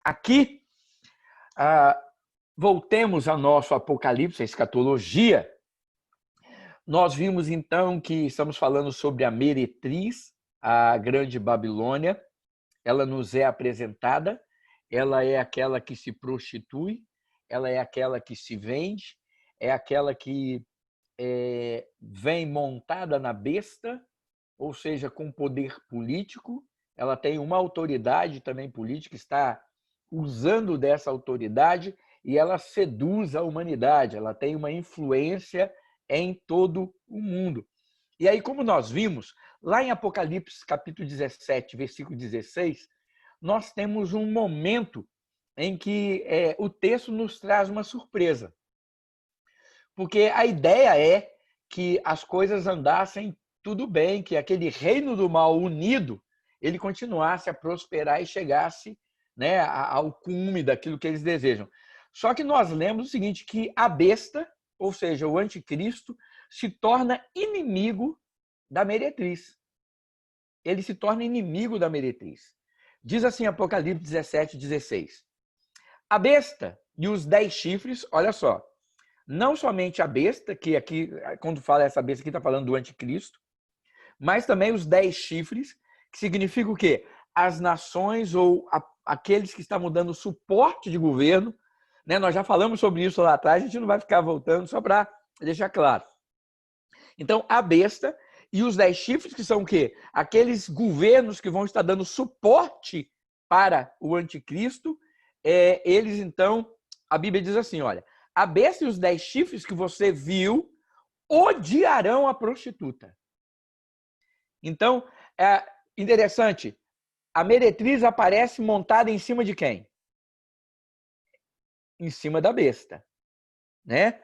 Aqui, voltemos ao nosso Apocalipse, a escatologia. Nós vimos, então, que estamos falando sobre a meretriz, a grande Babilônia. Ela nos é apresentada, ela é aquela que se prostitui, ela é aquela que se vende, é aquela que vem montada na besta, ou seja, com poder político. Ela tem uma autoridade também política, está usando dessa autoridade e ela seduz a humanidade, ela tem uma influência em todo o mundo. E aí, como nós vimos, lá em Apocalipse, capítulo 17, versículo 16, nós temos um momento em que o texto nos traz uma surpresa. Porque a ideia é que as coisas andassem tudo bem, que aquele reino do mal unido, ele continuasse a prosperar e chegasse, né, ao cume daquilo que eles desejam. Só que nós lemos o seguinte, que a besta, ou seja, o anticristo, se torna inimigo da meretriz. Ele se torna inimigo da meretriz. Diz assim Apocalipse 17, 16. A besta e os 10 chifres, olha só, não somente a besta, que aqui, quando fala essa besta aqui, está falando do anticristo, mas também os 10 chifres, que significa o quê? As nações ou aqueles que estavam dando suporte de governo, né? Nós já falamos sobre isso lá atrás, a gente não vai ficar voltando, só para deixar claro. Então, a besta e os 10 chifres, que são o quê? Aqueles governos que vão estar dando suporte para o anticristo, eles, então, a Bíblia diz assim, olha, a besta e os 10 chifres que você viu odiarão a prostituta. Então, é interessante, a meretriz aparece montada em cima de quem? Em cima da besta, né?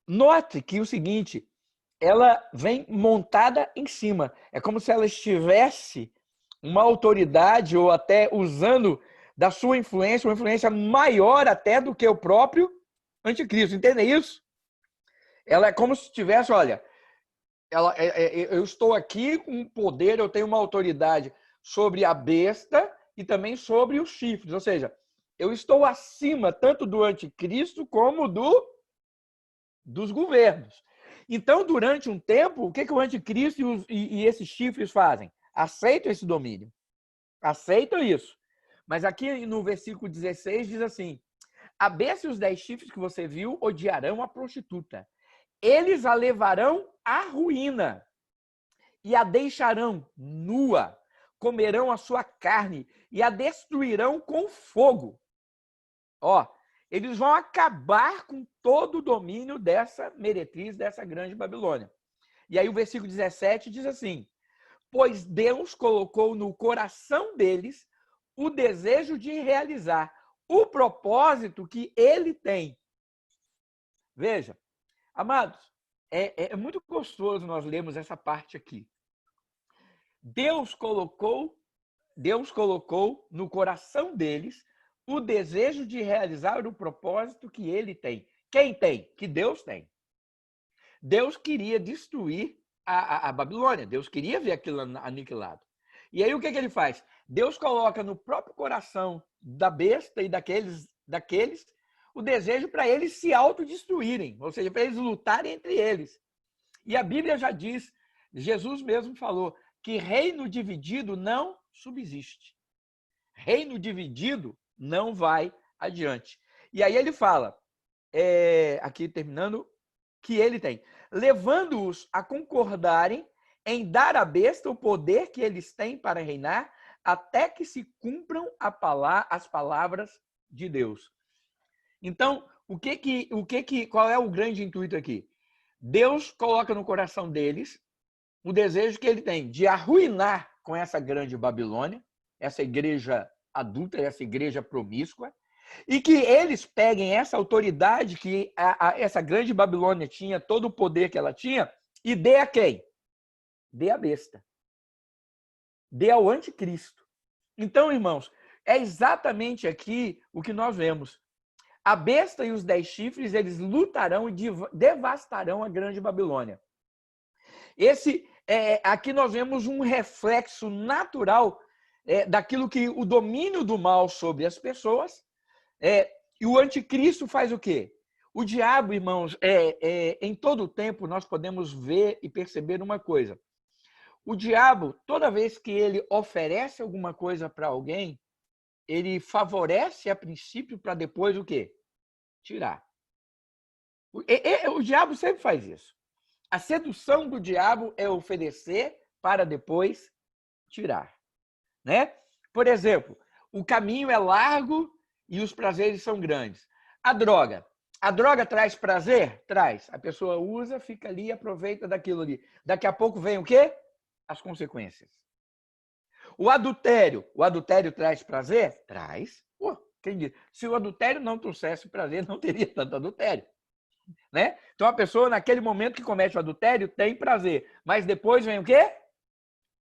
Note que o seguinte, ela vem montada em cima. É como se ela estivesse uma autoridade ou até usando da sua influência, uma influência maior até do que o próprio anticristo. Entendem isso? Ela é como se tivesse, olha, eu estou aqui com poder, eu tenho uma autoridade sobre a besta e também sobre os chifres. Ou seja, eu estou acima tanto do anticristo como dos governos. Então, durante um tempo, o que o anticristo e esses chifres fazem? Aceitam esse domínio. Aceitam isso. Mas aqui no versículo 16 diz assim, a besta e os 10 chifres que você viu odiarão a prostituta. Eles a levarão à ruína e a deixarão nua. Comerão a sua carne e a destruirão com fogo. Ó, eles vão acabar com todo o domínio dessa meretriz, dessa grande Babilônia. E aí o versículo 17 diz assim, pois Deus colocou no coração deles o desejo de realizar o propósito que ele tem. Veja, amados, é muito gostoso nós lermos essa parte aqui. Deus colocou no coração deles o desejo de realizar o propósito que ele tem. Quem tem? Que Deus tem. Deus queria destruir a Babilônia. Deus queria ver aquilo aniquilado. E aí o que ele faz? Deus coloca no próprio coração da besta e daqueles o desejo para eles se autodestruírem, ou seja, para eles lutarem entre eles. E a Bíblia já diz, Jesus mesmo falou, que reino dividido não subsiste. Reino dividido não vai adiante. E aí ele fala, aqui terminando, que ele tem, levando-os a concordarem em dar à besta o poder que eles têm para reinar, até que se cumpram as palavras de Deus. Então, qual é o grande intuito aqui? Deus coloca no coração deles o desejo que ele tem de arruinar com essa grande Babilônia, essa igreja adulta, essa igreja promíscua, e que eles peguem essa autoridade que essa grande Babilônia tinha, todo o poder que ela tinha, e dê a quem? Dê a besta. Dê ao anticristo. Então, irmãos, é exatamente aqui o que nós vemos. A besta e os 10 chifres, eles lutarão e devastarão a grande Babilônia. Aqui nós vemos um reflexo natural daquilo que o domínio do mal sobre as pessoas. E o anticristo faz o quê? O diabo, irmãos, em todo o tempo nós podemos ver e perceber uma coisa. O diabo, toda vez que ele oferece alguma coisa para alguém, ele favorece a princípio para depois o quê? Tirar. O diabo sempre faz isso. A sedução do diabo é oferecer para depois tirar, né? Por exemplo, o caminho é largo e os prazeres são grandes. A droga traz prazer? Traz. A pessoa usa, fica ali, aproveita daquilo ali. Daqui a pouco vem o quê? As consequências. O adultério traz prazer? Traz. Pô, quem diz? Se o adultério não trouxesse prazer, não teria tanto adultério. Né? Então, a pessoa, naquele momento que comete o adultério, tem prazer. Mas depois vem o quê?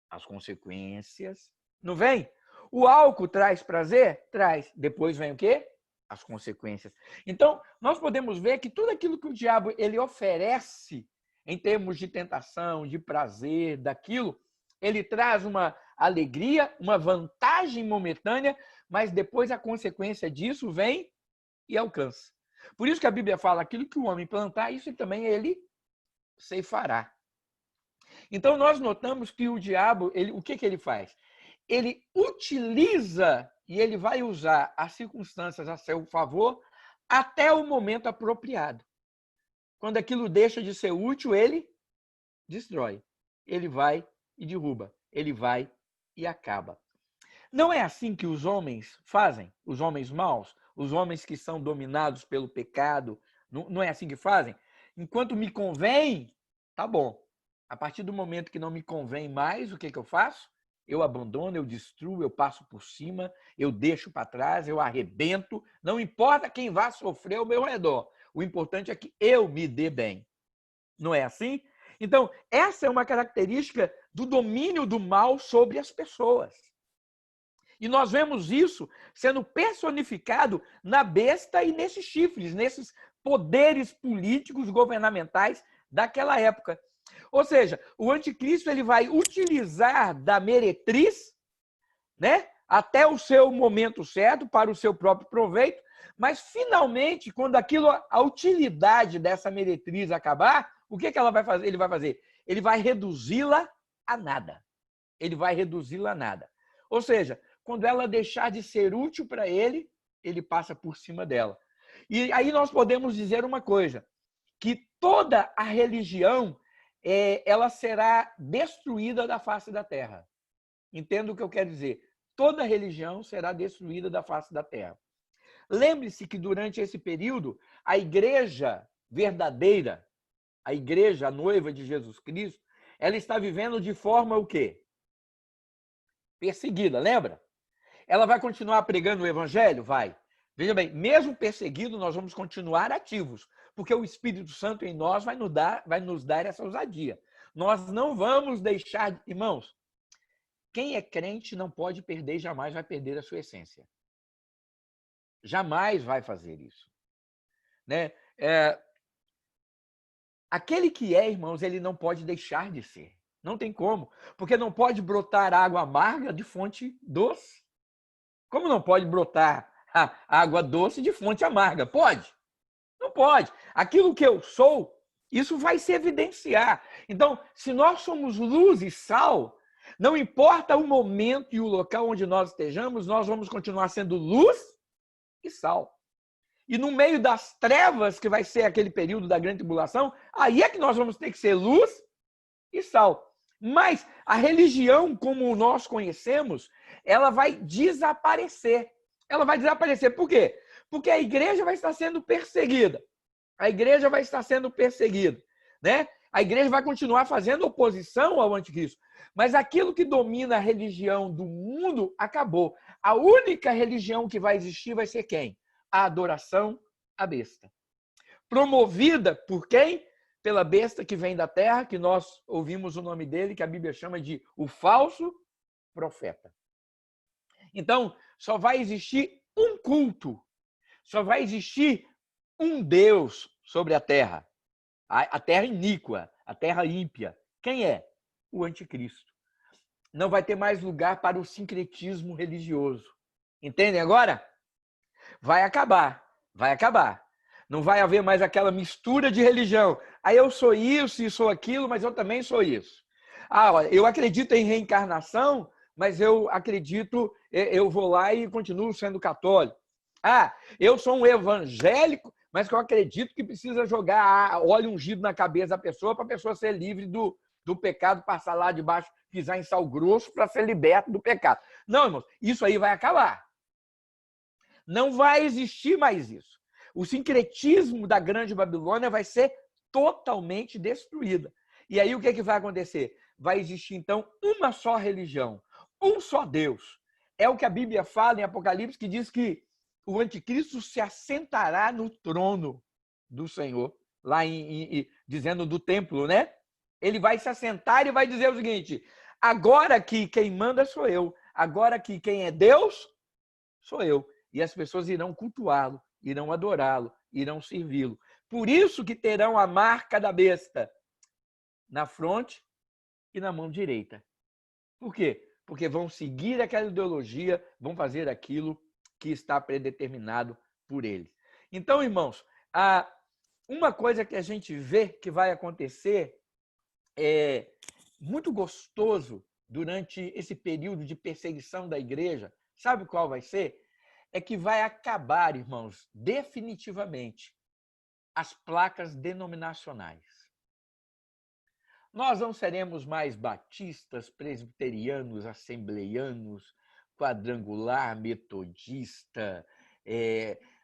As consequências. Não vem? O álcool traz prazer? Traz. Depois vem o quê? As consequências. Então, nós podemos ver que tudo aquilo que o diabo ele oferece em termos de tentação, de prazer, daquilo, ele traz uma alegria, uma vantagem momentânea, mas depois a consequência disso vem e alcança. Por isso que a Bíblia fala, aquilo que o homem plantar, isso também ele ceifará. Então, nós notamos que o diabo, o que ele faz? Ele utiliza e ele vai usar as circunstâncias a seu favor até o momento apropriado. Quando aquilo deixa de ser útil, ele destrói. Ele vai e derruba. Ele vai e acaba. Não é assim que os homens fazem? Os homens maus? Os homens que são dominados pelo pecado? Não é assim que fazem? Enquanto me convém, tá bom. A partir do momento que não me convém mais, o que eu faço? Eu abandono, eu destruo, eu passo por cima, eu deixo para trás, eu arrebento. Não importa quem vá sofrer ao meu redor. O importante é que eu me dê bem. Não é assim? Então, essa é uma característica do domínio do mal sobre as pessoas. E nós vemos isso sendo personificado na besta e nesses chifres, nesses poderes políticos governamentais daquela época. Ou seja, o anticristo ele vai utilizar da meretriz, né, até o seu momento certo, para o seu próprio proveito, mas finalmente, quando a utilidade dessa meretriz acabar, o que ela vai fazer? Ele vai fazer? Ele vai reduzi-la a nada. Ele vai reduzi-la a nada. Ou seja, quando ela deixar de ser útil para ele, ele passa por cima dela. E aí nós podemos dizer uma coisa, que toda a religião ela será destruída da face da terra. Entenda o que eu quero dizer. Toda religião será destruída da face da terra. Lembre-se que durante esse período, a igreja verdadeira, a igreja, a noiva de Jesus Cristo, ela está vivendo de forma o quê? Perseguida, lembra? Ela vai continuar pregando o evangelho? Vai. Veja bem, mesmo perseguido, nós vamos continuar ativos, porque o Espírito Santo em nós vai nos dar essa ousadia. Nós não vamos deixar... Irmãos, quem é crente não pode perder e jamais vai perder a sua essência. Jamais vai fazer isso. Né? Aquele que é, irmãos, ele não pode deixar de ser. Não tem como. Porque não pode brotar água amarga de fonte doce. Como não pode brotar água doce de fonte amarga? Pode? Não pode. Aquilo que eu sou, isso vai se evidenciar. Então, se nós somos luz e sal, não importa o momento e o local onde nós estejamos, nós vamos continuar sendo luz e sal. E no meio das trevas, que vai ser aquele período da grande tribulação, aí é que nós vamos ter que ser luz e sal. Mas a religião, como nós conhecemos, ela vai desaparecer. Ela vai desaparecer. Por quê? Porque a igreja vai estar sendo perseguida. A igreja vai estar sendo perseguida. Né? A igreja vai continuar fazendo oposição ao anticristo. Mas aquilo que domina a religião do mundo acabou. A única religião que vai existir vai ser quem? A adoração à besta. Promovida por quem? Pela besta que vem da terra, que nós ouvimos o nome dele, que a Bíblia chama de o falso profeta. Então, só vai existir um culto, só vai existir um Deus sobre a terra. A terra iníqua, a terra ímpia. Quem é? O anticristo. não vai ter mais lugar para o sincretismo religioso. Entendem agora? Vai acabar, vai acabar. Não vai haver mais aquela mistura de religião. Aí eu sou isso e sou aquilo, mas eu também sou isso. Ah, olha, eu acredito em reencarnação, mas eu acredito, eu vou lá e continuo sendo católico. Ah, eu sou um evangélico, mas que eu acredito que precisa jogar óleo ungido na cabeça da pessoa para a pessoa ser livre do pecado, passar lá debaixo, pisar em sal grosso para ser liberto do pecado. Não, irmãos, isso aí vai acabar. Não vai existir mais isso. O sincretismo da Grande Babilônia vai ser totalmente destruída. E aí o que vai acontecer? Vai existir, então, uma só religião, um só Deus. É o que a Bíblia fala em Apocalipse, que diz que o anticristo se assentará no trono do Senhor, lá dizendo do templo, né? Ele vai se assentar e vai dizer o seguinte: agora que quem manda sou eu, agora que quem é Deus sou eu. E as pessoas irão cultuá-lo, irão adorá-lo, irão servi-lo. Por isso que terão a marca da besta na fronte e na mão direita. Por quê? Porque vão seguir aquela ideologia, vão fazer aquilo que está predeterminado por eles. Então, irmãos, uma coisa que a gente vê que vai acontecer é muito gostoso durante esse período de perseguição da igreja. Sabe qual vai ser? É que vai acabar, irmãos, definitivamente, as placas denominacionais. Nós não seremos mais batistas, presbiterianos, assembleianos, quadrangular, metodista,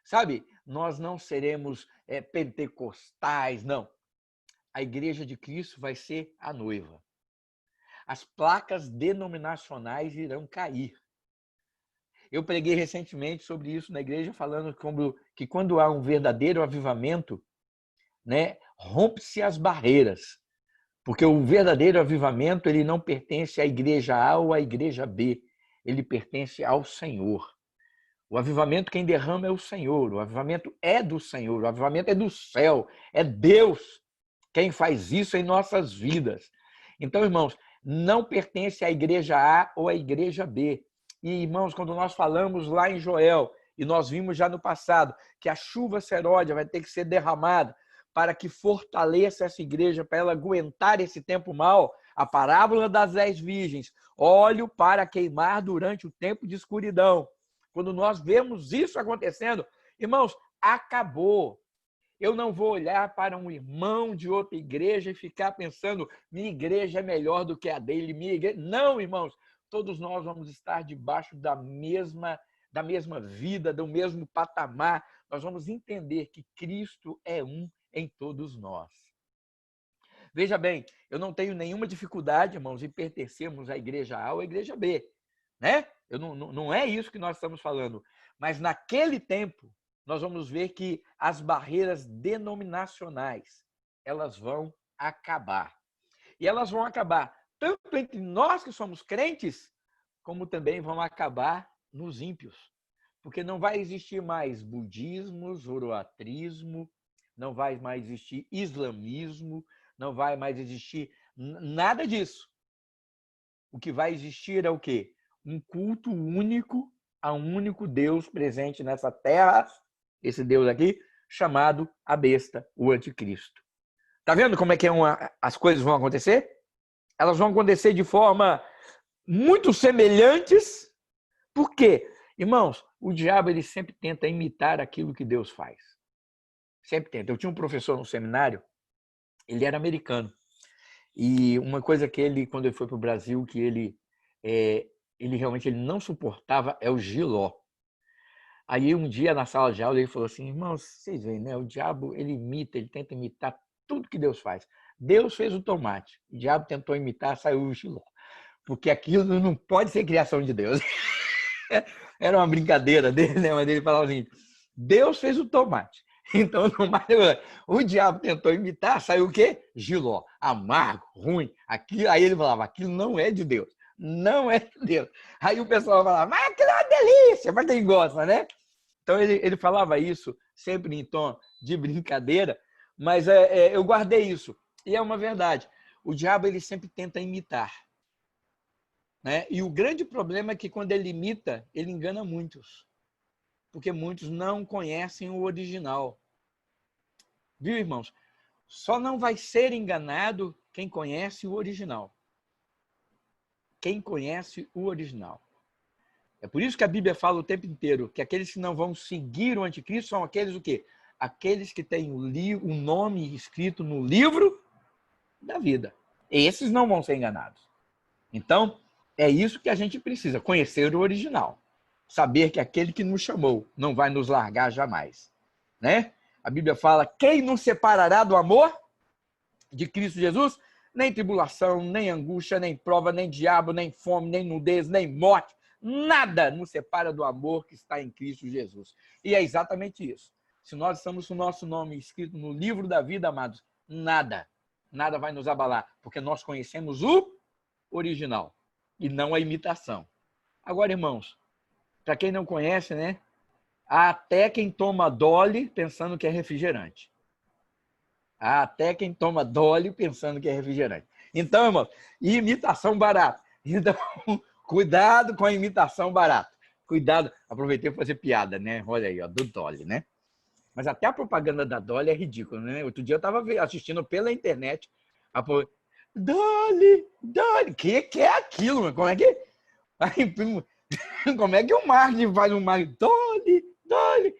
sabe? Nós não seremos pentecostais, não. A Igreja de Cristo vai ser a noiva. As placas denominacionais irão cair. Eu preguei recentemente sobre isso na igreja, falando que quando há um verdadeiro avivamento, né, rompe-se as barreiras. Porque o verdadeiro avivamento, ele não pertence à igreja A ou à igreja B. Ele pertence ao Senhor. O avivamento, quem derrama é o Senhor. O avivamento é do Senhor. O avivamento é do céu. É Deus quem faz isso em nossas vidas. Então, irmãos, não pertence à igreja A ou à igreja B. E, irmãos, quando nós falamos lá em Joel, e nós vimos já no passado, que a chuva seródia vai ter que ser derramada para que fortaleça essa igreja, para ela aguentar esse tempo mau, a parábola das 10 virgens, óleo para queimar durante o tempo de escuridão. Quando nós vemos isso acontecendo, irmãos, acabou. Eu não vou olhar para um irmão de outra igreja e ficar pensando, minha igreja é melhor do que a dele, minha igreja... Não, irmãos, todos nós vamos estar debaixo da mesma vida, do mesmo patamar. Nós vamos entender que Cristo é um em todos nós. Veja bem, eu não tenho nenhuma dificuldade, irmãos, em pertencermos à igreja A ou à igreja B, né? Não é isso que nós estamos falando. Mas naquele tempo, nós vamos ver que as barreiras denominacionais, elas vão acabar. E elas vão acabar tanto entre nós que somos crentes, como também vão acabar nos ímpios. Porque não vai existir mais budismo, zoroatrismo, não vai mais existir islamismo, não vai mais existir nada disso. O que vai existir é o quê? Um culto único a um único Deus presente nessa terra, esse Deus aqui, chamado a besta, o anticristo. Tá vendo como é que as coisas vão acontecer? Elas vão acontecer de forma muito semelhantes. Por quê? Irmãos, o diabo ele sempre tenta imitar aquilo que Deus faz. Sempre tenta. Eu tinha um professor no seminário, ele era americano. E uma coisa que ele, quando ele foi para o Brasil, que ele realmente não suportava é o giló. Aí um dia na sala de aula ele falou assim, irmãos, vocês veem, né? O diabo ele tenta imitar tudo que Deus faz. Deus fez o tomate, o diabo tentou imitar, saiu o giló. Porque aquilo não pode ser criação de Deus. Era uma brincadeira dele, né? Mas ele falava assim, Deus fez o tomate. Então, o diabo tentou imitar, saiu o quê? Giló, amargo, ruim. Aquilo, aí ele falava, aquilo não é de Deus. Não é de Deus. Aí o pessoal falava, mas aquilo é uma delícia, para quem gosta, né? Então, ele falava isso sempre em tom de brincadeira, mas eu guardei isso. E é uma verdade. O diabo ele sempre tenta imitar. né? E o grande problema é que quando ele imita, ele engana muitos. Porque muitos não conhecem o original. Viu, irmãos? Só não vai ser enganado quem conhece o original. Quem conhece o original. É por isso que a Bíblia fala o tempo inteiro que aqueles que não vão seguir o anticristo são aqueles o quê? Aqueles que têm o nome escrito no livro da vida. Esses não vão ser enganados. Então, é isso que a gente precisa, conhecer o original. Saber que aquele que nos chamou não vai nos largar jamais. Né? A Bíblia fala, quem nos separará do amor de Cristo Jesus? Nem tribulação, nem angústia, nem prova, nem diabo, nem fome, nem nudez, nem morte. Nada nos separa do amor que está em Cristo Jesus. E é exatamente isso. Se nós estamos com o nosso nome escrito no livro da vida, amados, nada vai nos abalar, porque nós conhecemos o original e não a imitação. Agora, irmãos, para quem não conhece, né? Há até quem toma Dolly pensando que é refrigerante. Há até quem toma Dolly pensando que é refrigerante. Então, irmão, imitação barata. Então, cuidado com a imitação barata. Cuidado. Aproveitei para fazer piada, né? Olha aí, ó, do Dolly, né? Mas até a propaganda da Dolly é ridícula, né? Outro dia eu estava assistindo pela internet. Dolly, Dolly. Que é aquilo, mano? Como é que... Como é que o marketing faz um marketing? Dolly.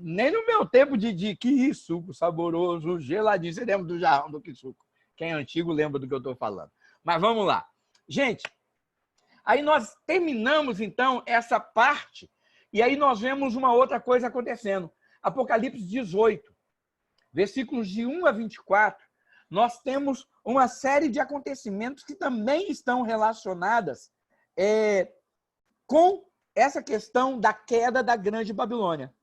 Nem no meu tempo de que suco saboroso, geladinho. Você lembra do jarrão do que suco? Quem é antigo lembra do que eu estou falando. Mas vamos lá. Gente, aí nós terminamos, então, essa parte. E aí nós vemos uma outra coisa acontecendo. Apocalipse 18, versículos de 1 a 24, nós temos uma série de acontecimentos que também estão relacionadas com essa questão da queda da Grande Babilônia.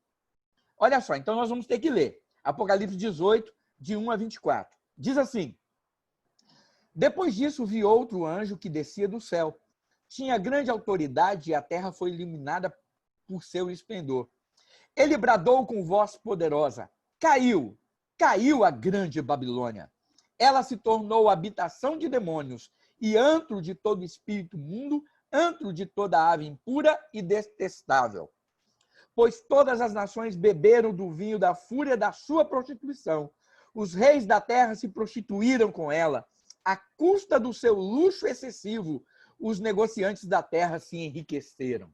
Olha só, então nós vamos ter que ler. Apocalipse 18, de 1 a 24. Diz assim, depois disso vi outro anjo que descia do céu. Tinha grande autoridade e a terra foi iluminada por seu esplendor. Ele bradou com voz poderosa, caiu a grande Babilônia. Ela se tornou habitação de demônios e antro de todo espírito mundo, antro de toda ave impura e detestável. Pois todas as nações beberam do vinho da fúria da sua prostituição. Os reis da terra se prostituíram com ela. À custa do seu luxo excessivo, os negociantes da terra se enriqueceram.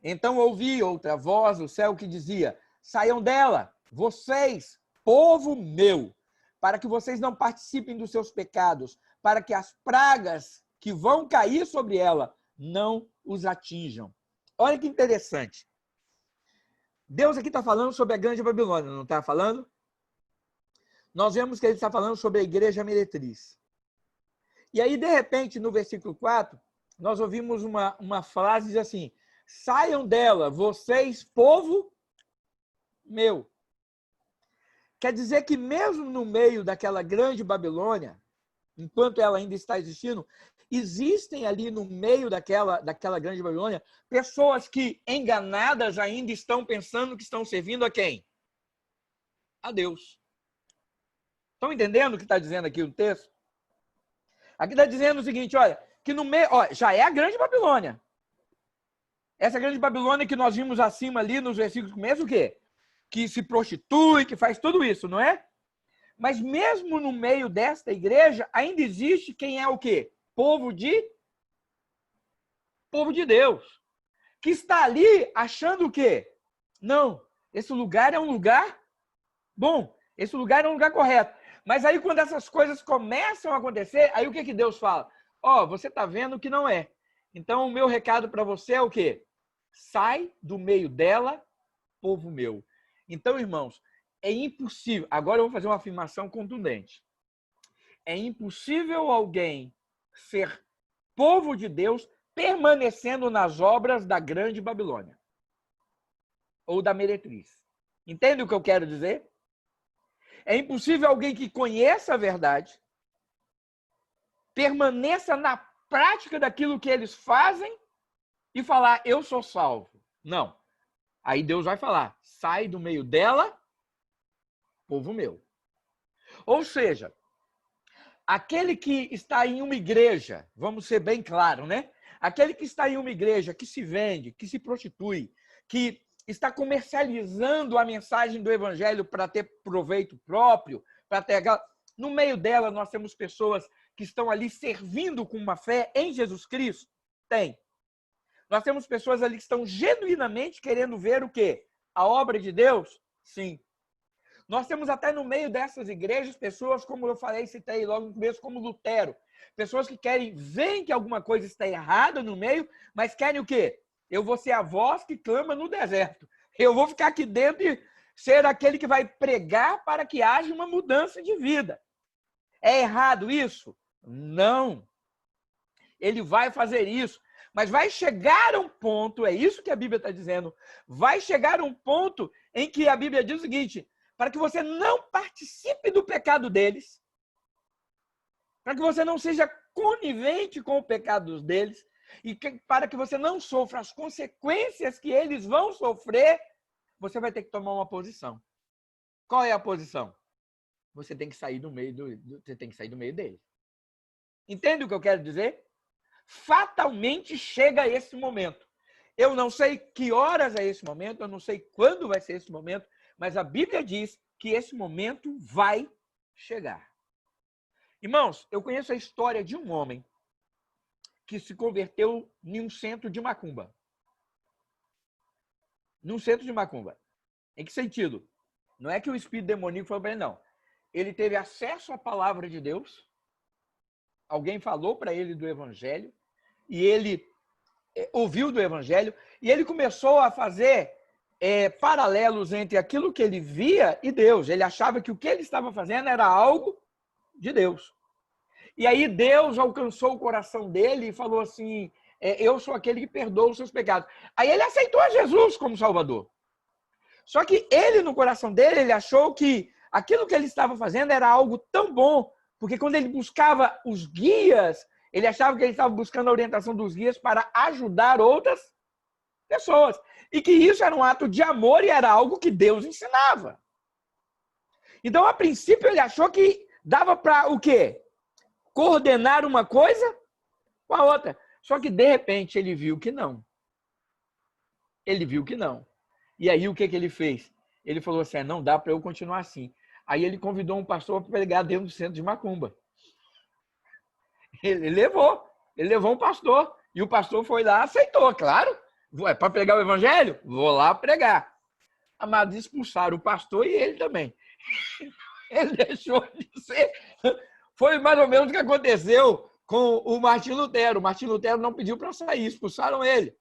Então ouvi outra voz do céu que dizia, saiam dela, vocês, povo meu, para que vocês não participem dos seus pecados, para que as pragas que vão cair sobre ela não os atinjam. Olha que interessante. Deus aqui está falando sobre a Grande Babilônia, não está falando? Nós vemos que ele está falando sobre a igreja meretriz. E aí, de repente, no versículo 4, nós ouvimos uma frase diz assim, saiam dela, vocês, povo meu. Quer dizer que mesmo no meio daquela grande Babilônia, enquanto ela ainda está existindo, existem ali no meio daquela grande Babilônia pessoas que, enganadas, ainda estão pensando que estão servindo a quem? A Deus. Estão entendendo o que está dizendo aqui o texto? Aqui está dizendo o seguinte, olha, que no meio, ó, já é a grande Babilônia. Essa grande Babilônia que nós vimos acima ali nos versículos começo, o quê? Que se prostitui, que faz tudo isso, não é? Mas mesmo no meio desta igreja, ainda existe quem é o quê? Povo de Deus. Que está ali achando o quê? Não, esse lugar é um lugar bom, esse lugar é um lugar correto. Mas aí quando essas coisas começam a acontecer, aí o que Deus fala? Ó, você está vendo que não é. Então o meu recado para você é o quê? Sai do meio dela, povo meu. Então, irmãos, é impossível. Agora eu vou fazer uma afirmação contundente. É impossível alguém ser povo de Deus permanecendo nas obras da grande Babilônia ou da meretriz. Entende o que eu quero dizer? É impossível alguém que conheça a verdade, permaneça na prática daquilo que eles fazem e falar, eu sou salvo. Não. Aí Deus vai falar, sai do meio dela, povo meu. Ou seja, Aquele que está em uma igreja, vamos ser bem claros, né? Aquele que está em uma igreja, que se vende, que se prostitui, que está comercializando a mensagem do evangelho para ter proveito próprio, para ter... No meio dela, nós temos pessoas que estão ali servindo com uma fé em Jesus Cristo? Tem. Nós temos pessoas ali que estão genuinamente querendo ver o quê? A obra de Deus? Sim. Nós temos até no meio dessas igrejas pessoas, como eu falei, citei logo no começo, como Lutero. Pessoas que querem, veem que alguma coisa está errada no meio, mas querem o quê? Eu vou ser a voz que clama no deserto. Eu vou ficar aqui dentro e ser aquele que vai pregar para que haja uma mudança de vida. É errado isso? Não. Ele vai fazer isso. Mas vai chegar um ponto, é isso que a Bíblia está dizendo, vai chegar um ponto em que a Bíblia diz o seguinte: para que você não participe do pecado deles, para que você não seja conivente com o pecado deles, e para que você não sofra as consequências que eles vão sofrer, você vai ter que tomar uma posição. Qual é a posição? Você tem que sair do meio você tem que sair do meio deles. Entende o que eu quero dizer? Fatalmente chega esse momento. Eu não sei que horas é esse momento, eu não sei quando vai ser esse momento, mas a Bíblia diz que esse momento vai chegar. Irmãos, eu conheço a história de um homem que se converteu em um centro de macumba. Num centro de macumba. Em que sentido? Não é que o espírito demoníaco falou para ele, não. Ele teve acesso à palavra de Deus, alguém falou para ele do evangelho, e ele ouviu do evangelho, e ele começou a fazer paralelos entre aquilo que ele via e Deus. Ele achava que o que ele estava fazendo era algo de Deus. E aí Deus alcançou o coração dele e falou assim: eu sou aquele que perdoa os seus pecados. Aí ele aceitou a Jesus como Salvador. Só que ele, no coração dele, ele achou que aquilo que ele estava fazendo era algo tão bom, porque quando ele buscava os guias, ele achava que ele estava buscando a orientação dos guias para ajudar outras pessoas. E que isso era um ato de amor e era algo que Deus ensinava. Então, a princípio, ele achou que dava para o quê? Coordenar uma coisa com a outra. Só que, de repente, ele viu que não. Ele viu que não. E aí, o que ele fez? Ele falou assim: não dá para eu continuar assim. Aí ele convidou um pastor para pregar dentro do centro de macumba. Ele levou um pastor. E o pastor foi lá, aceitou, claro. É para pregar o evangelho? Vou lá pregar. Amados, expulsaram o pastor e ele também. Ele deixou de ser. Foi mais ou menos o que aconteceu com o Martim Lutero. O Martim Lutero não pediu para sair, expulsaram ele.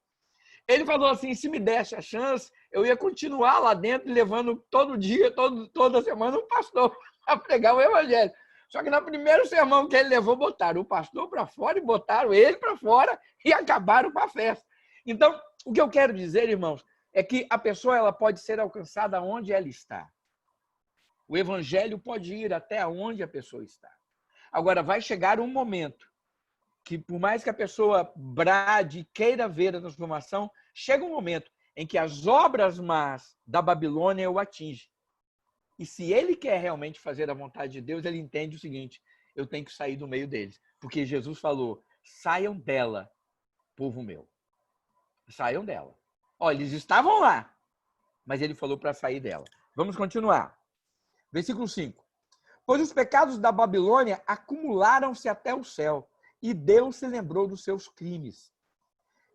Ele falou assim: se me desse a chance, eu ia continuar lá dentro, levando todo dia, toda semana, um pastor a pregar o evangelho. Só que no primeiro sermão que ele levou, botaram o pastor para fora e botaram ele para fora e acabaram com a festa. Então, o que eu quero dizer, irmãos, é que a pessoa ela pode ser alcançada onde ela está. O evangelho pode ir até onde a pessoa está. Agora, vai chegar um momento que, por mais que a pessoa brade e queira ver a transformação, chega um momento em que as obras más da Babilônia o atingem. E se ele quer realmente fazer a vontade de Deus, ele entende o seguinte: eu tenho que sair do meio deles. Porque Jesus falou: saiam dela, povo meu. Saiam dela. Olha, eles estavam lá, mas ele falou para sair dela. Vamos continuar. Versículo 5. Pois os pecados da Babilônia acumularam-se até o céu, e Deus se lembrou dos seus crimes.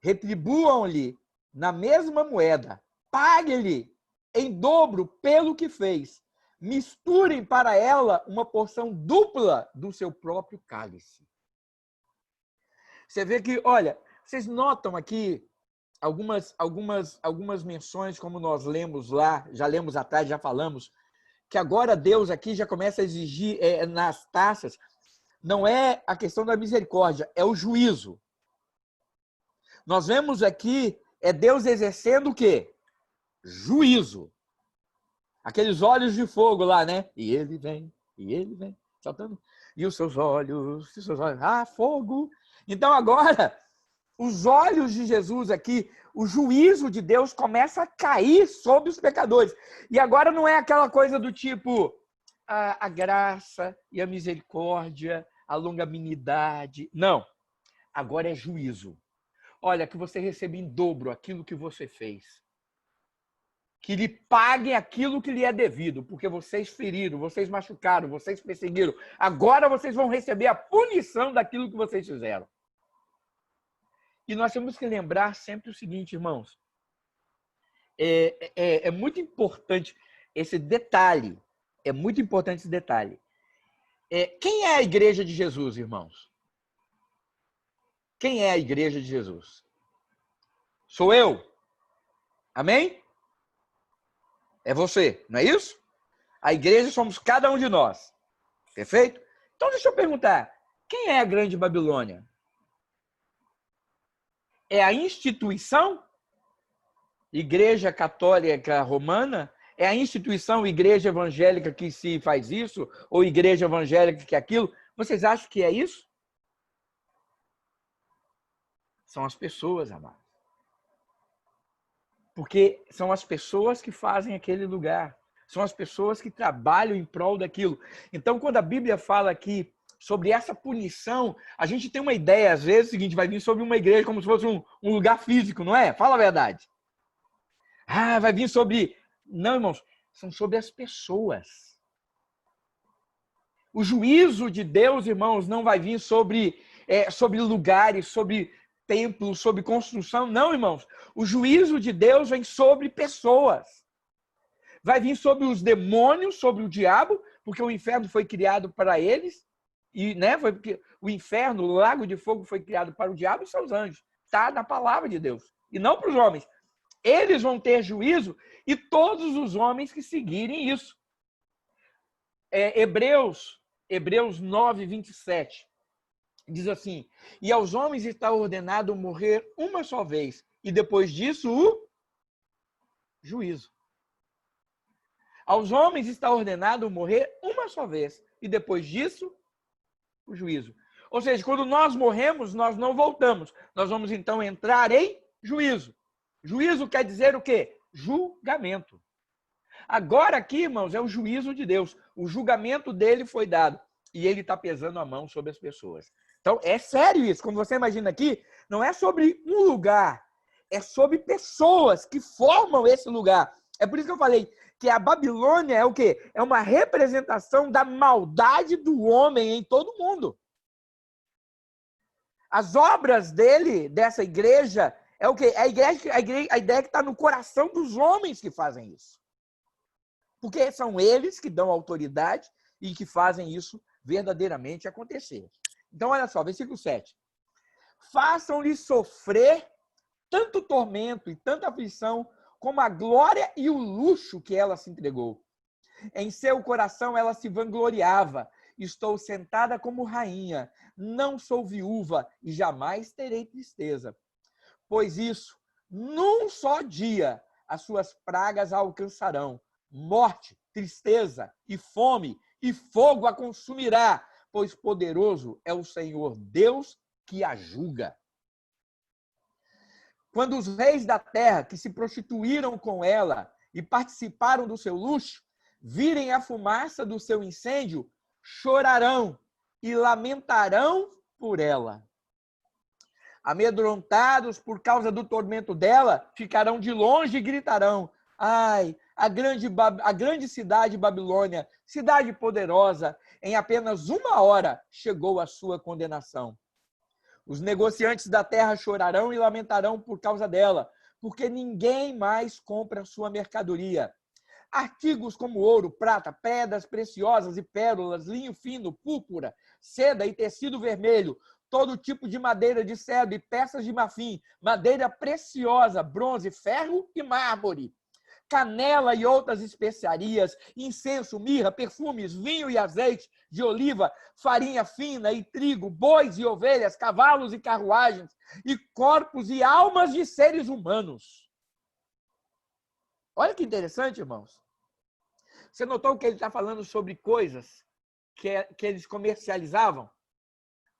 Retribuam-lhe na mesma moeda, pague-lhe em dobro pelo que fez. Misturem para ela uma porção dupla do seu próprio cálice. Você vê que, olha, vocês notam aqui algumas menções, como nós lemos lá, já lemos atrás, já falamos, que agora Deus aqui já começa a exigir nas taças, não é a questão da misericórdia, é o juízo. Nós vemos aqui, Deus exercendo o quê? Juízo. Aqueles olhos de fogo lá, né? E ele vem, saltando. E os seus olhos, fogo. Então agora, os olhos de Jesus aqui, o juízo de Deus começa a cair sobre os pecadores. E agora não é aquela coisa do tipo a graça e a misericórdia a longanimidade. Não. Agora é juízo. Olha, que você receba em dobro aquilo que você fez. Que lhe paguem aquilo que lhe é devido, porque vocês feriram, vocês machucaram, vocês perseguiram. Agora vocês vão receber a punição daquilo que vocês fizeram. E nós temos que lembrar sempre o seguinte, irmãos. É muito importante esse detalhe. É muito importante esse detalhe. Quem é a igreja de Jesus, irmãos? Quem é a igreja de Jesus? Sou eu. Amém? É você, não é isso? A igreja somos cada um de nós. Perfeito? Então deixa eu perguntar. Quem é a grande Babilônia? É a instituição? Igreja Católica Romana? É a instituição igreja evangélica que se faz isso? Ou igreja evangélica que é aquilo? Vocês acham que é isso? São as pessoas, amados. Porque são as pessoas que fazem aquele lugar. São as pessoas que trabalham em prol daquilo. Então, quando a Bíblia fala aqui sobre essa punição, a gente tem uma ideia, às vezes, o seguinte, vai vir sobre uma igreja como se fosse um lugar físico, não é? Fala a verdade. Ah, vai vir sobre... Não, irmãos, são sobre as pessoas. O juízo de Deus, irmãos, não vai vir sobre lugares, sobre templos, sobre construção. Não, irmãos. O juízo de Deus vem sobre pessoas. Vai vir sobre os demônios, sobre o diabo, porque o inferno foi criado para eles. E, né, foi porque o inferno, o lago de fogo, foi criado para o diabo e seus anjos. Está na palavra de Deus. E não para os homens. Eles vão ter juízo e todos os homens que seguirem isso. Hebreus 9, 27. Diz assim, e aos homens está ordenado morrer uma só vez, e depois disso o juízo. Aos homens está ordenado morrer uma só vez, e depois disso o juízo. Ou seja, quando nós morremos, nós não voltamos. Nós vamos então entrar em juízo. Juízo quer dizer o quê? Julgamento. Agora aqui, irmãos, é o juízo de Deus. O julgamento dele foi dado, e ele está pesando a mão sobre as pessoas. Então, é sério isso. Quando você imagina aqui, não é sobre um lugar, é sobre pessoas que formam esse lugar. É por isso que eu falei que a Babilônia é o quê? É uma representação da maldade do homem em todo o mundo. As obras dele, dessa igreja, é o quê? A ideia que está no coração dos homens que fazem isso. Porque são eles que dão autoridade e que fazem isso verdadeiramente acontecer. Então, olha só, versículo 7. Façam-lhe sofrer tanto tormento e tanta aflição, como a glória e o luxo que ela se entregou. Em seu coração ela se vangloriava. Estou sentada como rainha, não sou viúva e jamais terei tristeza. Pois isso, num só dia, as suas pragas a alcançarão. Morte, tristeza e fome, e fogo a consumirá, pois poderoso é o Senhor Deus que a julga. Quando os reis da terra que se prostituíram com ela e participaram do seu luxo, virem a fumaça do seu incêndio, chorarão e lamentarão por ela. Amedrontados por causa do tormento dela, ficarão de longe e gritarão: ai, a grande cidade Babilônia, cidade poderosa, em apenas uma hora chegou a sua condenação. Os negociantes da terra chorarão e lamentarão por causa dela, porque ninguém mais compra sua mercadoria. Artigos como ouro, prata, pedras preciosas e pérolas, linho fino, púrpura, seda e tecido vermelho, todo tipo de madeira de cedro e peças de marfim, madeira preciosa, bronze, ferro e mármore, canela e outras especiarias, incenso, mirra, perfumes, vinho e azeite de oliva, farinha fina e trigo, bois e ovelhas, cavalos e carruagens, e corpos e almas de seres humanos. Olha que interessante, irmãos. Você notou que ele está falando sobre coisas que eles comercializavam?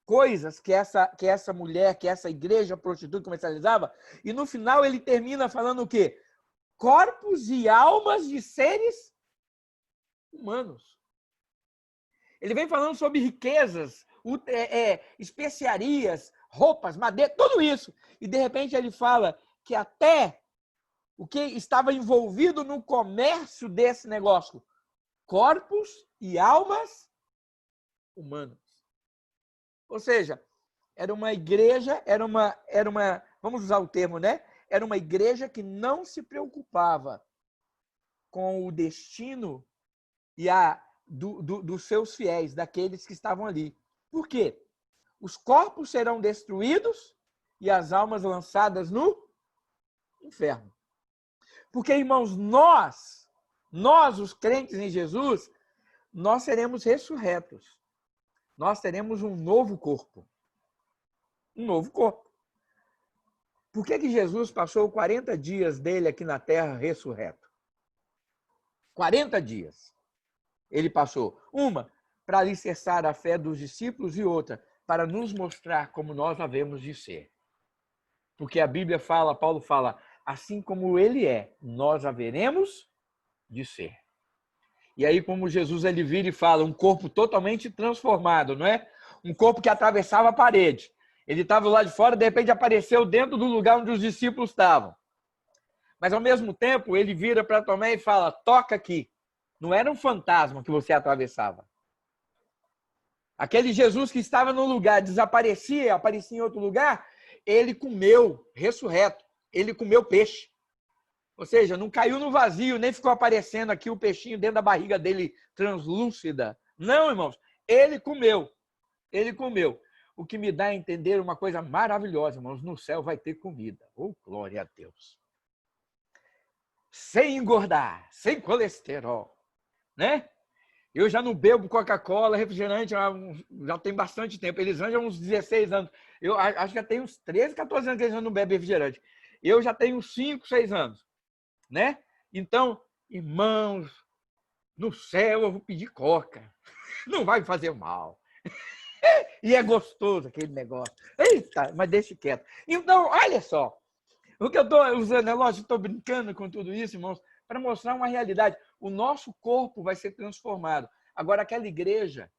Coisas que essa mulher, que essa igreja prostituta comercializava? E no final ele termina falando o quê? Corpos e almas de seres humanos. Ele vem falando sobre riquezas, especiarias, roupas, madeira, tudo isso. E, de repente, ele fala que até o que estava envolvido no comércio desse negócio, corpos e almas humanos. Ou seja, era uma igreja, vamos usar o termo, né? Era uma igreja que não se preocupava com o destino dos seus fiéis, daqueles que estavam ali. Por quê? Os corpos serão destruídos e as almas lançadas no inferno. Porque, irmãos, nós, os crentes em Jesus, nós seremos ressurretos. Nós teremos um novo corpo. Um novo corpo. Por que Jesus passou 40 dias dele aqui na terra ressurreto? 40 dias. Ele passou. Uma, para alicerçar a fé dos discípulos, e outra, para nos mostrar como nós havemos de ser. Porque a Bíblia fala, Paulo fala, assim como ele é, nós haveremos de ser. E aí, como Jesus ele vira e fala, um corpo totalmente transformado, não é? Um corpo que atravessava a parede. Ele estava lá de fora, de repente apareceu dentro do lugar onde os discípulos estavam. Mas, ao mesmo tempo, ele vira para Tomé e fala, toca aqui. Não era um fantasma que você atravessava. Aquele Jesus que estava num lugar, desaparecia, aparecia em outro lugar, ele comeu, ressurreto, ele comeu peixe. Ou seja, não caiu no vazio, nem ficou aparecendo aqui o peixinho dentro da barriga dele, translúcida. Não, irmãos, ele comeu. Ele comeu. O que me dá a entender uma coisa maravilhosa, irmãos, no céu vai ter comida. Oh, glória a Deus. Sem engordar, sem colesterol, né? Eu já não bebo Coca-Cola, refrigerante, já tem bastante tempo. Eles andam há uns 16 anos. Eu acho que já tem uns 13, 14 anos que eles já não bebem refrigerante. Eu já tenho uns 5, 6 anos, né? Então, irmãos, no céu eu vou pedir Coca. Não vai fazer mal. E é gostoso aquele negócio. Eita, mas deixa quieto. Então, olha só. O que eu estou usando, é lógico, estou brincando com tudo isso, irmãos, para mostrar uma realidade. O nosso corpo vai ser transformado. Agora, aquela igreja,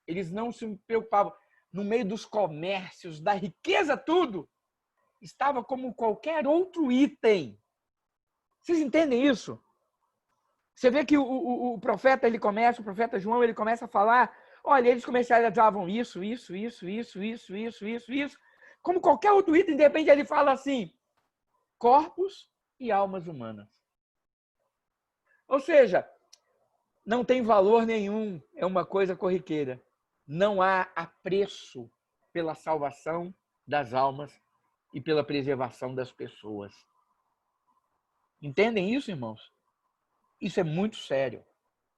eles não se preocupavam. No meio dos comércios, da riqueza, tudo, estava como qualquer outro item. Vocês entendem isso? Você vê que o profeta, o profeta João, ele começa a falar, olha, eles comercializavam isso. Como qualquer outro item, de repente ele fala assim, corpos e almas humanas. Ou seja, não tem valor nenhum, é uma coisa corriqueira. Não há apreço pela salvação das almas e pela preservação das pessoas. Entendem isso, irmãos? Isso é muito sério.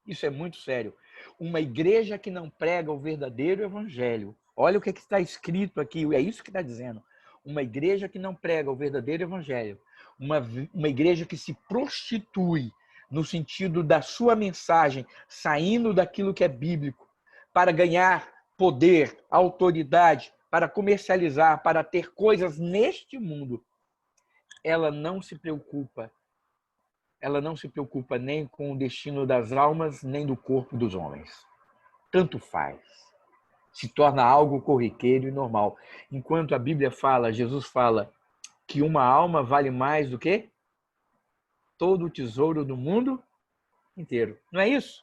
Isso é muito sério. Uma igreja que não prega o verdadeiro evangelho. Olha o que está escrito aqui, é isso que está dizendo. Uma igreja que não prega o verdadeiro evangelho. Uma igreja que se prostitui no sentido da sua mensagem, saindo daquilo que é bíblico, para ganhar poder, autoridade, para comercializar, para ter coisas neste mundo. Ela não se preocupa nem com o destino das almas, nem do corpo dos homens. Tanto faz. Se torna algo corriqueiro e normal. Enquanto a Bíblia fala, Jesus fala, que uma alma vale mais do que todo o tesouro do mundo inteiro. Não é isso?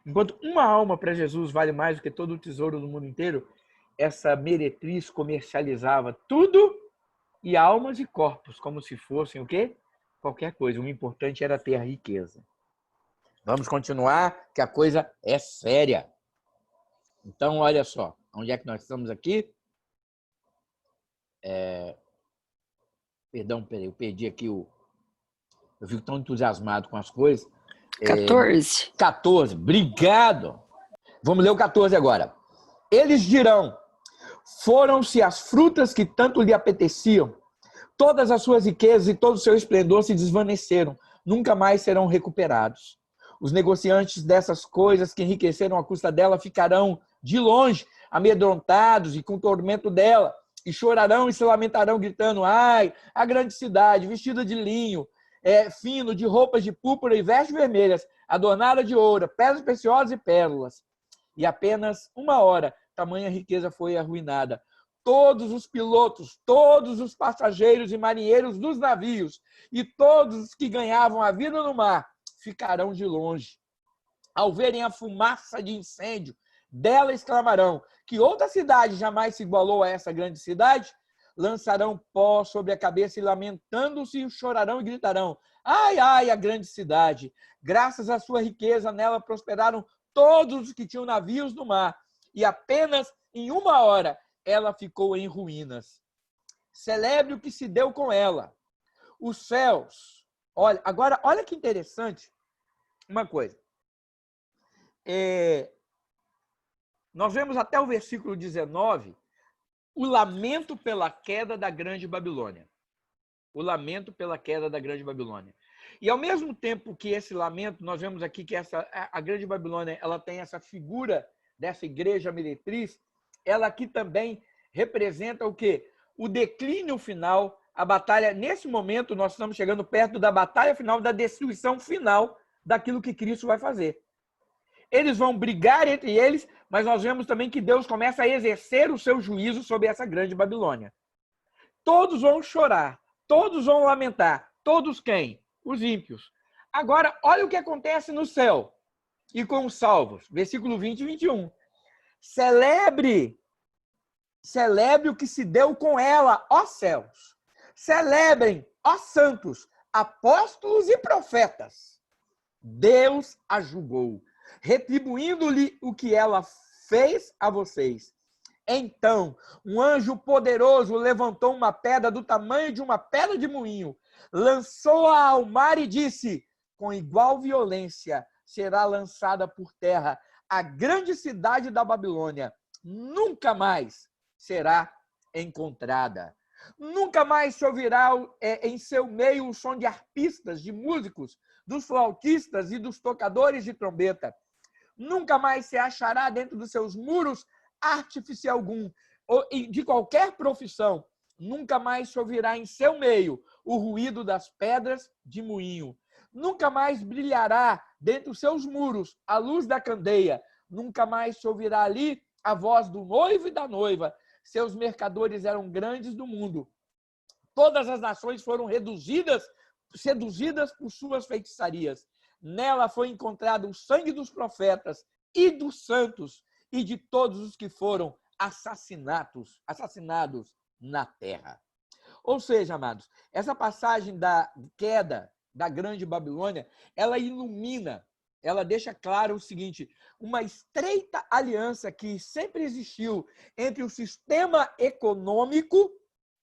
Enquanto uma alma para Jesus vale mais do que todo o tesouro do mundo inteiro, essa meretriz comercializava tudo e almas e corpos, como se fossem o quê? Qualquer coisa. O importante era ter a riqueza. Vamos continuar, que a coisa é séria. Então, olha só. Onde é que nós estamos aqui? Perdão, peraí, eu perdi aqui o... Eu fico tão entusiasmado com as coisas. 14. 14, obrigado. Vamos ler o 14 agora. Eles dirão, foram-se as frutas que tanto lhe apeteciam, todas as suas riquezas e todo o seu esplendor se desvaneceram, nunca mais serão recuperados. Os negociantes dessas coisas que enriqueceram à custa dela ficarão de longe, amedrontados e com tormento dela, e chorarão e se lamentarão, gritando, ai, a grande cidade, vestida de linho, fino, de roupas de púrpura e vestes vermelhas, adornada de ouro, pedras preciosas e pérolas. E apenas uma hora, tamanha riqueza foi arruinada. Todos os pilotos, todos os passageiros e marinheiros dos navios e todos os que ganhavam a vida no mar ficarão de longe. Ao verem a fumaça de incêndio, dela exclamarão: que outra cidade jamais se igualou a essa grande cidade? Lançarão pó sobre a cabeça e, lamentando-se, chorarão e gritarão: ai, ai, a grande cidade! Graças à sua riqueza, nela prosperaram todos os que tinham navios no mar, e apenas em 1 hora ela ficou em ruínas. Celebre o que se deu com ela. Os céus. Olha, agora, olha que interessante uma coisa. Nós vemos até o versículo 19 o lamento pela queda da grande Babilônia. O lamento pela queda da grande Babilônia. E ao mesmo tempo que esse lamento, nós vemos aqui que a grande Babilônia, ela tem essa figura dessa igreja meretriz, ela aqui também representa o quê? O declínio final, a batalha. Nesse momento, nós estamos chegando perto da batalha final, da destruição final daquilo que Cristo vai fazer. Eles vão brigar entre eles, mas nós vemos também que Deus começa a exercer o seu juízo sobre essa grande Babilônia. Todos vão chorar, todos vão lamentar. Todos quem? Os ímpios. Agora, olha o que acontece no céu e com os salvos. Versículo 20 e 21. Celebre o que se deu com ela, ó céus. Celebrem, ó santos, apóstolos e profetas. Deus a julgou, retribuindo-lhe o que ela fez a vocês. Então, um anjo poderoso levantou uma pedra do tamanho de uma pedra de moinho, lançou-a ao mar e disse: com igual violência será lançada por terra a grande cidade da Babilônia. Nunca mais será encontrada. Nunca mais se ouvirá em seu meio o som de arpistas, de músicos, dos flautistas e dos tocadores de trombeta. Nunca mais se achará dentro dos seus muros artífice algum, de qualquer profissão. Nunca mais se ouvirá em seu meio o ruído das pedras de moinho. Nunca mais brilhará dentro dos seus muros a luz da candeia. Nunca mais se ouvirá ali a voz do noivo e da noiva. Seus mercadores eram grandes do mundo. Todas as nações foram seduzidas por suas feitiçarias. Nela foi encontrado o sangue dos profetas e dos santos e de todos os que foram assassinados na terra. Ou seja, amados, essa passagem da queda da grande Babilônia, ela ilumina, ela deixa claro o seguinte: uma estreita aliança que sempre existiu entre o sistema econômico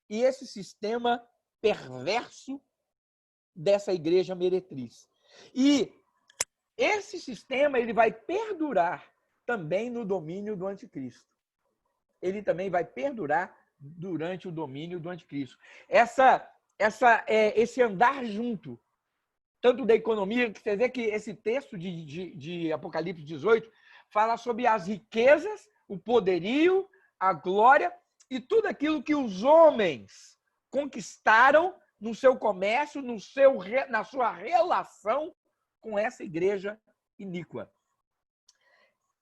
e esse sistema perverso dessa igreja meretriz. E esse sistema ele vai perdurar também no domínio do anticristo. Ele também vai perdurar durante o domínio do anticristo. Esse andar junto, tanto da economia, que você vê que esse texto de Apocalipse 18 fala sobre as riquezas, o poderio, a glória e tudo aquilo que os homens conquistaram no seu comércio, na sua relação com essa igreja iníqua.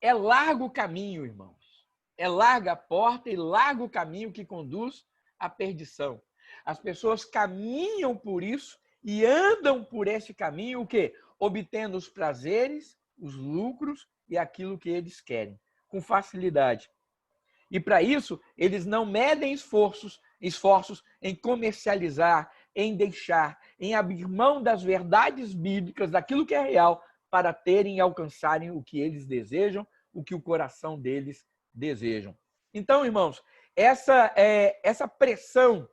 É largo o caminho, irmãos. É larga a porta e largo o caminho que conduz à perdição. As pessoas caminham por isso e andam por esse caminho, o quê? Obtendo os prazeres, os lucros e aquilo que eles querem, com facilidade. E para isso, eles não medem esforços em comercializar, em deixar, em abrir mão das verdades bíblicas, daquilo que é real, para terem e alcançarem o que eles desejam, o que o coração deles desejam. Então, irmãos, essa pressão,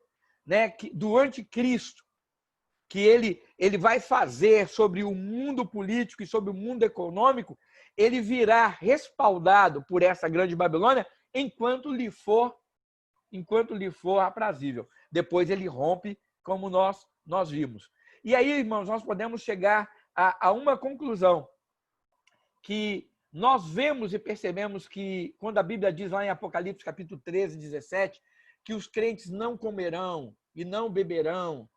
né, do anticristo, que ele vai fazer sobre o mundo político e sobre o mundo econômico, ele virá respaldado por essa grande Babilônia enquanto lhe for aprazível. Depois ele rompe, como nós vimos. E aí, irmãos, nós podemos chegar a uma conclusão, que nós vemos e percebemos que, quando a Bíblia diz lá em Apocalipse capítulo 13, 17, que os crentes não comerão e não beberão,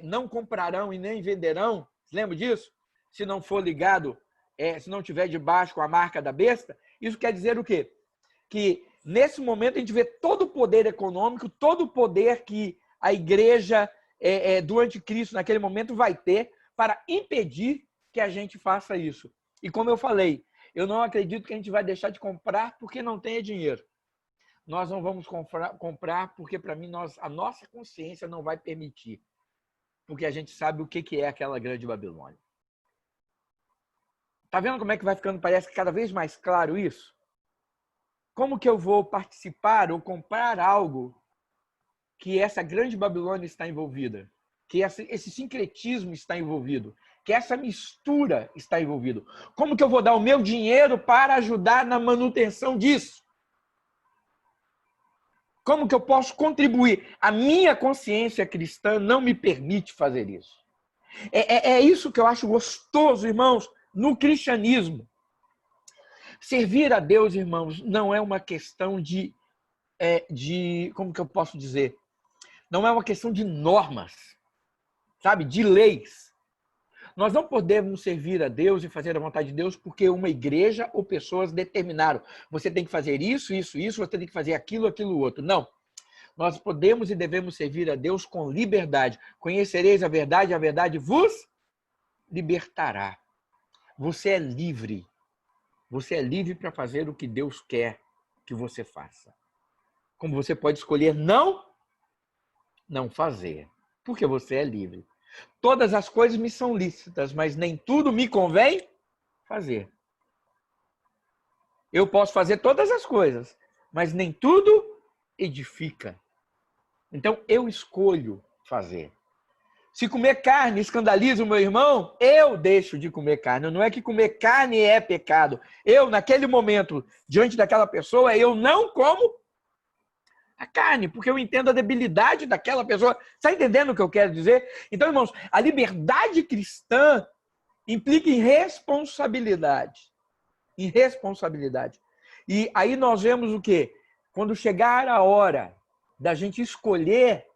não comprarão e nem venderão, lembra disso? Se não for ligado, se não tiver debaixo com a marca da besta, isso quer dizer o quê? que nesse momento a gente vê todo o poder econômico, todo o poder que a igreja do anticristo naquele momento vai ter para impedir que a gente faça isso. E como eu falei, eu não acredito que a gente vai deixar de comprar porque não tenha dinheiro. Nós não vamos comprar porque, para mim, a nossa consciência não vai permitir. Porque a gente sabe o que é aquela grande Babilônia. Tá vendo como é que vai ficando, parece que cada vez mais claro isso? Como que eu vou participar ou comprar algo que essa grande Babilônia está envolvida? Que esse sincretismo está envolvido? Que essa mistura está envolvida? Como que eu vou dar o meu dinheiro para ajudar na manutenção disso? Como que eu posso contribuir? A minha consciência cristã não me permite fazer isso. É isso que eu acho gostoso, irmãos, no cristianismo. Servir a Deus, irmãos, não é uma questão de como que eu posso dizer? Não é uma questão de normas, sabe? De leis. Nós não podemos servir a Deus e fazer a vontade de Deus porque uma igreja ou pessoas determinaram. Você tem que fazer isso, isso, isso, você tem que fazer aquilo, aquilo, outro. Não. Nós podemos e devemos servir a Deus com liberdade. Conhecereis a verdade vos libertará. Você é livre. Você é livre para fazer o que Deus quer que você faça. Como você pode escolher não fazer, porque você é livre. Todas as coisas me são lícitas, mas nem tudo me convém fazer. Eu posso fazer todas as coisas, mas nem tudo edifica. Então, eu escolho fazer. Se comer carne escandaliza o meu irmão, eu deixo de comer carne. Não é que comer carne é pecado. Eu, naquele momento, diante daquela pessoa, eu não como a carne, porque eu entendo a debilidade daquela pessoa. Está entendendo o que eu quero dizer? Então, irmãos, a liberdade cristã implica em responsabilidade. Em responsabilidade. E aí nós vemos o quê? Quando chegar a hora da gente escolher,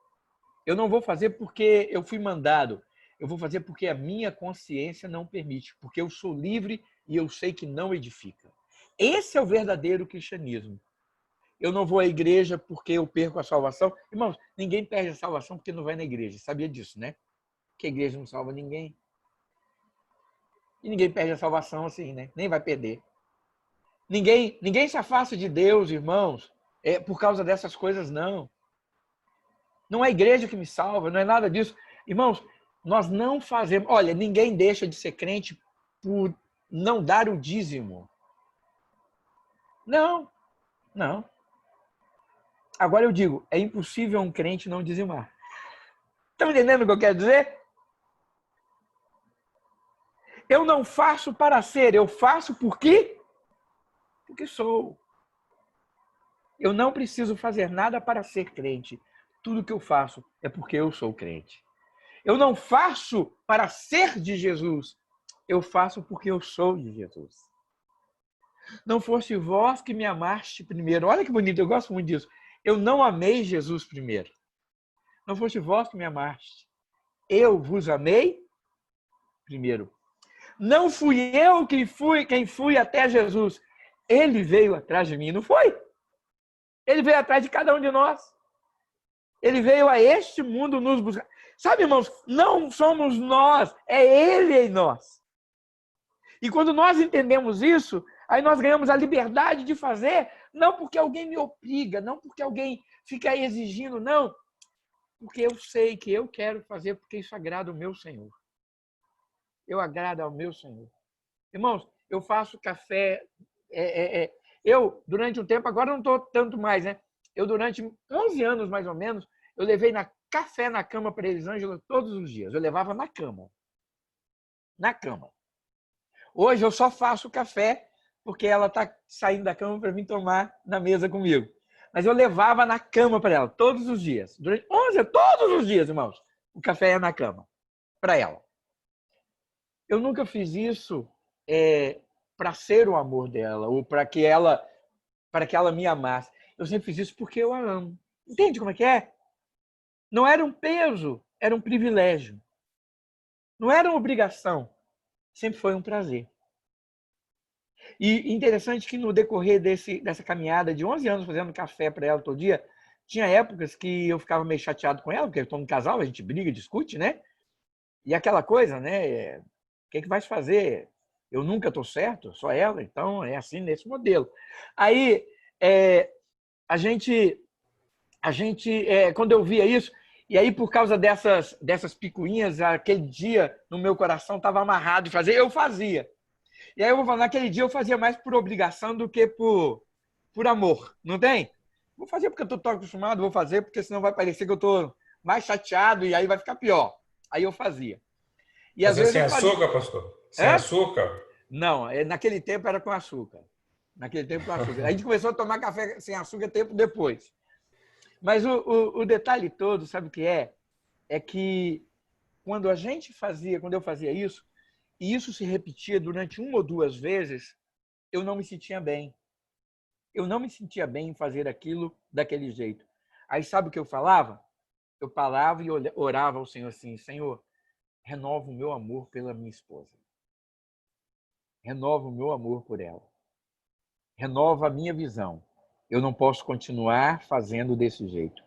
eu não vou fazer porque eu fui mandado. Eu vou fazer porque a minha consciência não permite. Porque eu sou livre e eu sei que não edifica. Esse é o verdadeiro cristianismo. Eu não vou à igreja porque eu perco a salvação. Irmãos, ninguém perde a salvação porque não vai na igreja. Sabia disso, né? Que a igreja não salva ninguém. E ninguém perde a salvação assim, né? Nem vai perder. Ninguém se afasta de Deus, irmãos, por causa dessas coisas, não. Não é a igreja que me salva, não é nada disso. Irmãos, nós não fazemos... Olha, ninguém deixa de ser crente por não dar o dízimo. Não. Agora eu digo, é impossível um crente não dizimar. Estão entendendo o que eu quero dizer? Eu não faço para ser, eu faço porque sou. Eu não preciso fazer nada para ser crente. Tudo que eu faço é porque eu sou crente. Eu não faço para ser de Jesus. Eu faço porque eu sou de Jesus. Não fosse vós que me amaste primeiro. Olha que bonito, eu gosto muito disso. Eu não amei Jesus primeiro. Não fosse vós que me amaste. Eu vos amei primeiro. Não fui eu quem fui até Jesus. Ele veio atrás de mim, não foi? Ele veio atrás de cada um de nós. Ele veio a este mundo nos buscar. Sabe, irmãos, não somos nós, é Ele em nós. E quando nós entendemos isso, aí nós ganhamos a liberdade de fazer, não porque alguém me obriga, não porque alguém fica exigindo, não. Porque eu sei que eu quero fazer porque isso agrada ao meu Senhor. Eu agrado ao meu Senhor. Irmãos, eu faço café. Eu, durante um tempo, agora não estou tanto mais, né? Eu, durante 11 anos, mais ou menos, eu levei café na cama para Elisângela todos os dias. Eu levava na cama. Na cama. Hoje eu só faço café porque ela está saindo da cama para vir tomar na mesa comigo. Mas eu levava na cama para ela todos os dias. Durante 11, todos os dias, irmãos. O café é na cama para ela. Eu nunca fiz isso para ser o amor dela ou para que ela me amasse. Eu sempre fiz isso porque eu a amo. Entende como é que é? Não era um peso, era um privilégio. Não era uma obrigação, sempre foi um prazer. E interessante que no decorrer dessa caminhada de 11 anos fazendo café para ela todo dia, tinha épocas que eu ficava meio chateado com ela, porque eu estou no casal, a gente briga, discute, né? E aquela coisa, né? O que vai se fazer? Eu nunca estou certo, só ela, então é assim nesse modelo. Aí, a gente, quando eu via isso, e aí por causa dessas picuinhas, aquele dia no meu coração estava amarrado de fazer, eu fazia. E aí eu vou falar, naquele dia eu fazia mais por obrigação do que por amor, não tem? Vou fazer porque eu estou acostumado, vou fazer porque senão vai parecer que eu estou mais chateado e aí vai ficar pior. Aí eu fazia. E às Fazer vezes sem eu fazia. açúcar, pastor? Sem É? açúcar? Não, naquele tempo era com açúcar. Naquele tempo com açúcar. A gente começou a tomar café sem açúcar tempo depois. Mas o detalhe todo, sabe o que é? É que quando eu fazia isso, e isso se repetia durante uma ou duas vezes, eu não me sentia bem. Eu não me sentia bem em fazer aquilo daquele jeito. Aí sabe o que eu falava? Eu falava e orava ao Senhor assim, Senhor, renova o meu amor pela minha esposa. Renova o meu amor por ela. Renova a minha visão. Eu não posso continuar fazendo desse jeito.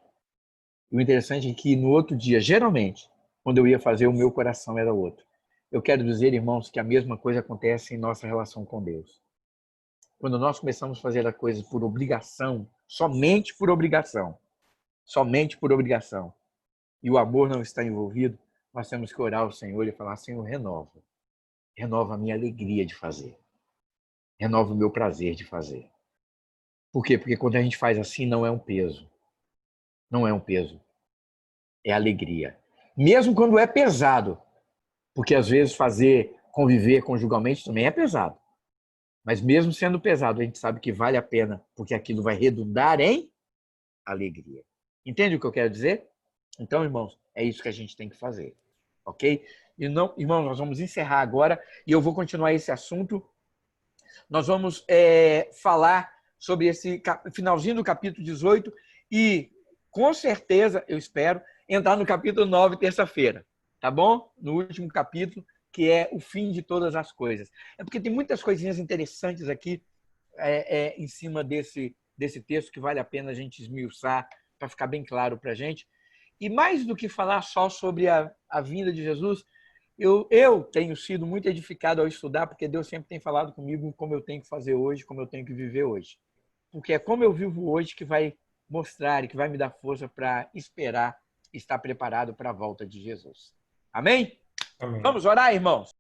E o interessante é que no outro dia, geralmente, quando eu ia fazer, o meu coração era outro. Eu quero dizer, irmãos, que a mesma coisa acontece em nossa relação com Deus. Quando nós começamos a fazer as coisas por obrigação, somente por obrigação, e o amor não está envolvido, nós temos que orar ao Senhor e falar, Senhor, renova a minha alegria de fazer, renova o meu prazer de fazer. Por quê? Porque quando a gente faz assim, não é um peso, é alegria. Mesmo quando é pesado, porque às vezes conviver conjugalmente também é pesado. Mas mesmo sendo pesado, a gente sabe que vale a pena, porque aquilo vai redundar em alegria. Entende o que eu quero dizer? Então, irmãos, é isso que a gente tem que fazer, ok? E não, irmãos, nós vamos encerrar agora e eu vou continuar esse assunto. Nós vamos falar sobre esse finalzinho do capítulo 18 e, com certeza, eu espero, entrar no capítulo 9 terça-feira, tá bom? No último capítulo, que é o fim de todas as coisas. É porque tem muitas coisinhas interessantes aqui em cima desse texto que vale a pena a gente esmiuçar para ficar bem claro para a gente. E mais do que falar só sobre a vinda de Jesus, eu tenho sido muito edificado ao estudar, porque Deus sempre tem falado comigo como eu tenho que fazer hoje, como eu tenho que viver hoje. Porque é como eu vivo hoje que vai mostrar e que vai me dar força para esperar estar preparado para a volta de Jesus. Amém? Amém. Vamos orar, irmãos?